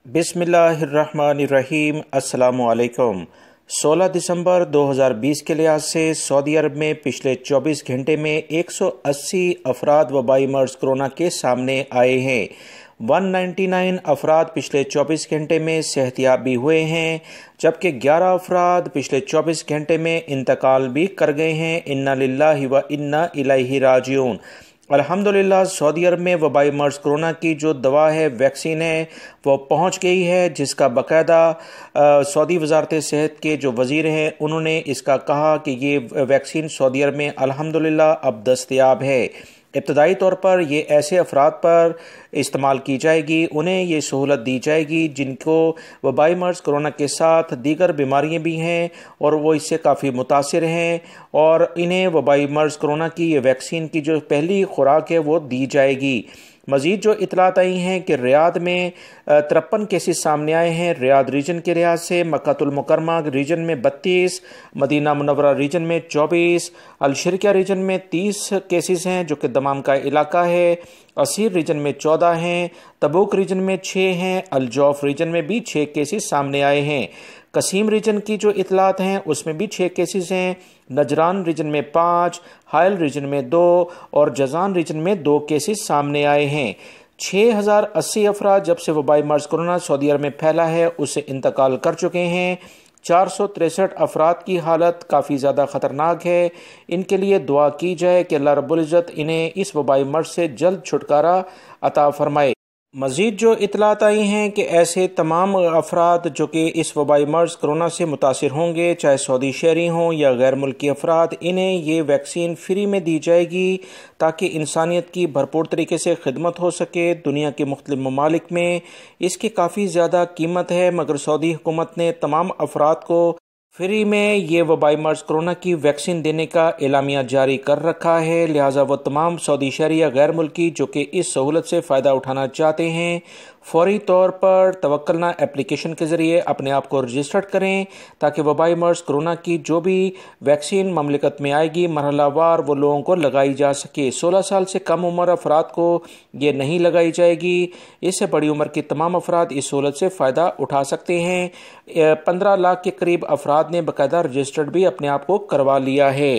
बिस्मिल्लाहिर्रहमानिर्रहीम। अस्सलामुअलैकुम। 16 दिसंबर 2020 के लिहाज से सऊदी अरब में पिछले 24 घंटे में 180 अफराद वबाई मर्ज कोरोना के सामने आए हैं। 199 अफराद पिछले 24 घंटे में सेहतियाब भी हुए हैं, जबकि 11 अफराद पिछले 24 घंटे में इंतकाल भी कर गए हैं। इन्ना लिल्लाहि व इन्ना इलैहि राजिऊन। अल्हम्दुलिल्लाह सऊदी अरब में वबाई मर्ज कोरोना की जो दवा है, वैक्सीन है, वो पहुंच गई है, जिसका बाकायदा सऊदी वजारत सेहत के जो वज़ीर हैं उन्होंने इसका कहा कि ये वैक्सीन सऊदी अरब में अल्हम्दुलिल्लाह अब दस्तयाब है। इब्तदाई तौर पर ये ऐसे अफराद पर इस्तेमाल की जाएगी, उन्हें ये सहूलत दी जाएगी जिनको वबाई मर्ज कोरोना के साथ दीगर बीमारियां भी हैं और वो इससे काफ़ी मुतासिर हैं, और इन्हें वबाई मर्ज कोरोना की ये वैक्सीन की जो पहली खुराक है वो दी जाएगी। मज़ीद जो इतलात आई हैं कि रियाद में 53 केसेस सामने आए हैं। रियाद रीजन के लिहाज से मक्कातुल मुकरमा रीजन में 32, मदीना मुनव्वरा रीजन में 24, अलशरिया रीजन में 30 केसेस हैं जो कि दमाम का इलाका है। असीर रीजन में 14 हैं, तबूक रीजन में 6 हैं, अलजौफ रीजन में भी 6 केसेस सामने आए हैं। कसीम रीजन की जो इतलात हैं उसमें भी 6 केसेस हैं। नजरान रीजन में 5, हायल रीजन में 2 और जजान रीजन में 2 केसेस सामने आए हैं। 6080 अफराद जब से वबाई मर्ज कोरोना सऊदी अरब में फैला है उससे इंतकाल कर चुके हैं। 463 अफराद की हालत काफ़ी ज़्यादा ख़तरनाक है। इनके लिए दुआ की जाए कि अल्लाह रब्बुल इज़्ज़त इन्हें इस वबाई मर्ज से जल्द छुटकारा अता फरमाए। मज़ीद जो इतलात आई हैं कि ऐसे तमाम अफराद जो कि इस वबाई मर्ज कोरोना से मुतासिर होंगे, चाहे सऊदी शहरी हों या गैर मुल्की अफराद, इन्हें ये वैक्सीन फ्री में दी जाएगी ताकि इंसानियत की भरपूर तरीके से खिदमत हो सके। दुनिया के मुख्तलिफ ममालिक में इसकी काफ़ी ज़्यादा कीमत है, मगर सऊदी हुकूमत ने तमाम अफराद को फ्री में ये वबाई मर्ज कोरोना की वैक्सीन देने का एलामिया जारी कर रखा है। लिहाजा वो तमाम सऊदी शहरी या गैर मुल्की जो कि इस सहूलत से फ़ायदा उठाना चाहते हैं, फौरी तौर पर तवक्कलना एप्लीकेशन के ज़रिए अपने आप को रजिस्टर्ड करें ताकि वबाई मर्ज कोरोना की जो भी वैक्सीन ममलिकत में आएगी मरहलावार वो लोगों को लगाई जा सके। 16 साल से कम उम्र अफराद को ये नहीं लगाई जाएगी। इससे बड़ी उम्र के तमाम अफराद इस सहूलत से फ़ायदा उठा सकते हैं। 15 लाख के करीब अफराद ने बाकायदा रजिस्टर्ड भी अपने आप को करवा लिया है।